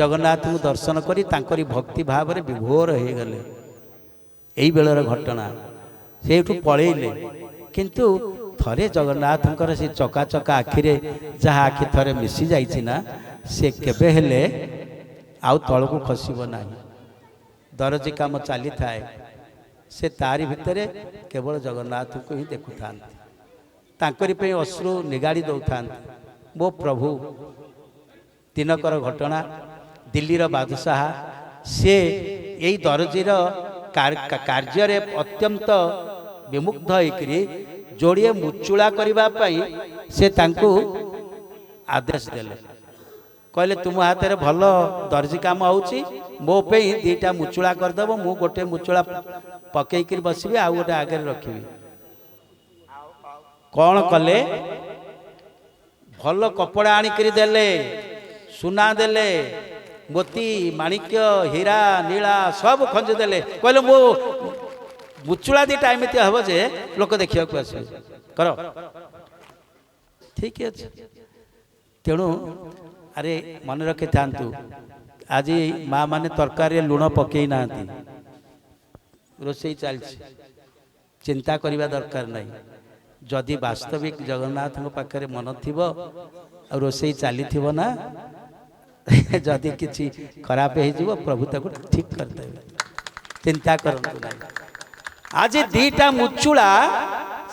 जगन्नाथ को दर्शन करी तांकरी भक्ति भाव में विभोर हो गले। यही बेलर घटना से पलैले किंतु थरे जगन्नाथंकर से चका चका आखिरे जहाँ आखि थरे मिसी जाइछि ना से केबे हेले आउ तल को खसब ना। दरजी काम चली थाए से तारी भितरे केवल जगन्नाथ को ही देखु था तांकरी पे अश्रु निगाड़ी दौ था। मो प्रभु दिनकर घटना दिल्ली रो बादशाह से यही दरजीर कार्य अत्यंत विमुग्ध होकरी जोड़िए मुचुला करने से तांकु आदेश देले कहले तुम हाथ में भल दर्जी काम होची मो पे दीटा मुचुला करदेव मु गोटे मुचुला पकईकरी बसबी आ गोटे आगे रखी कौन कले भल कपड़ा आनिकरी देले सुना देले मोती माणिक्य हीरा नीला सब खंज देले कहले मो मुचुला दीटा एमती हम जे लोक देखा आस कर ठीक अच्छे तेणु अरे मन रखी था आज माँ माने तरकारी लुण पकई ना रोसई चल चिंता करने दरकार नहीं जदि वास्तविक जगन्नाथ पाखे मन थी रोसई चली ना जदि किसी खराब हो प्रभु ताको ठीक करदे चिंता करंतु ना। आज दीटा मुचुला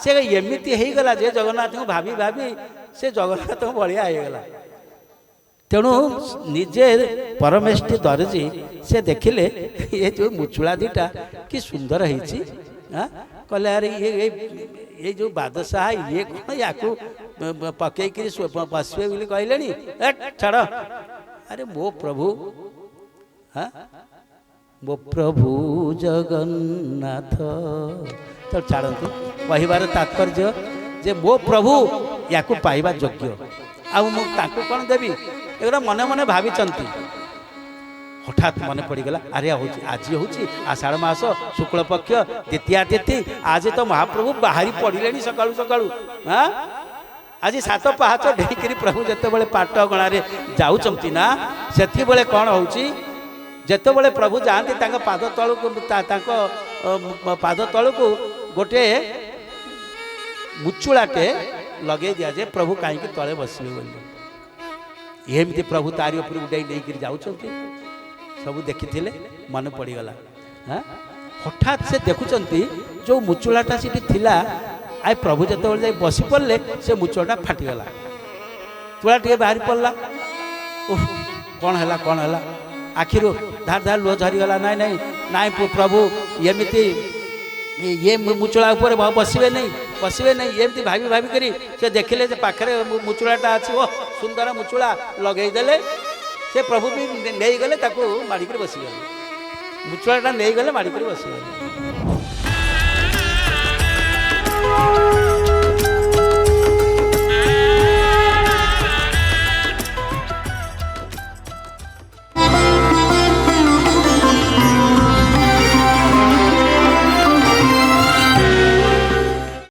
से एमती हो गला जे जगन्नाथ को भाभी भाभी से जगन्नाथ बलिया हो गला। तेणु निजे परमेष्टि दर्जी से देखिले ये जो मुचुला दीटा कि सुंदर होती कहले अरे ये जो बादशाह ये कौन या पकईकरी बसवे बोली कहले छाड़ अरे मो प्रभु हाँ मो प्रभु जगन्नाथ तो छाड़ू कहबार तात्पर्य जे मो प्रभु या पाइबा योग्य आकु कौन देवी एगुड़ा मने मने भावी हठात मन पड़गला अरे आज हूँ आषाढ़ मास शुक्ल पक्ष द्वितीया तिथि आज तो महाप्रभु बाहरी पड़े सकाळु सकाळु हाँ आज सात पहाच डेकरी प्रभु जिते पाट गणारे जाऊँच ना से कौन हो जिते प्रभु जाती पाद तल को पाद तल को गोटे मुचुलाटे लगे दिया जे प्रभु कहीं तले बसवे बोली एमती प्रभु तारी उपर उड़ाई नहीं जाऊँच सब देखी मन पड़गला हाँ हठात से देखुंट जो मुचुलाटा सीटी थिला आए प्रभु जो बसी पड़े से मुचुलाटा फाटीगला तुला टे बाहरी पड़ला कौन है आखिर धार धार लुह झरीगला नाई नाई नाई प्रभु एमती ये मुचुला ऊपर बसवे नहीं एमती भाभी भाभी करी से देखिले पाखे मुचुलाटा अच्छी ओ सुंदर मुचुला लगेदेले से प्रभु भी नहीं गले ताको माड़िक बसीगले मुचुलाटा नहीं गले माड़िक बसीगले।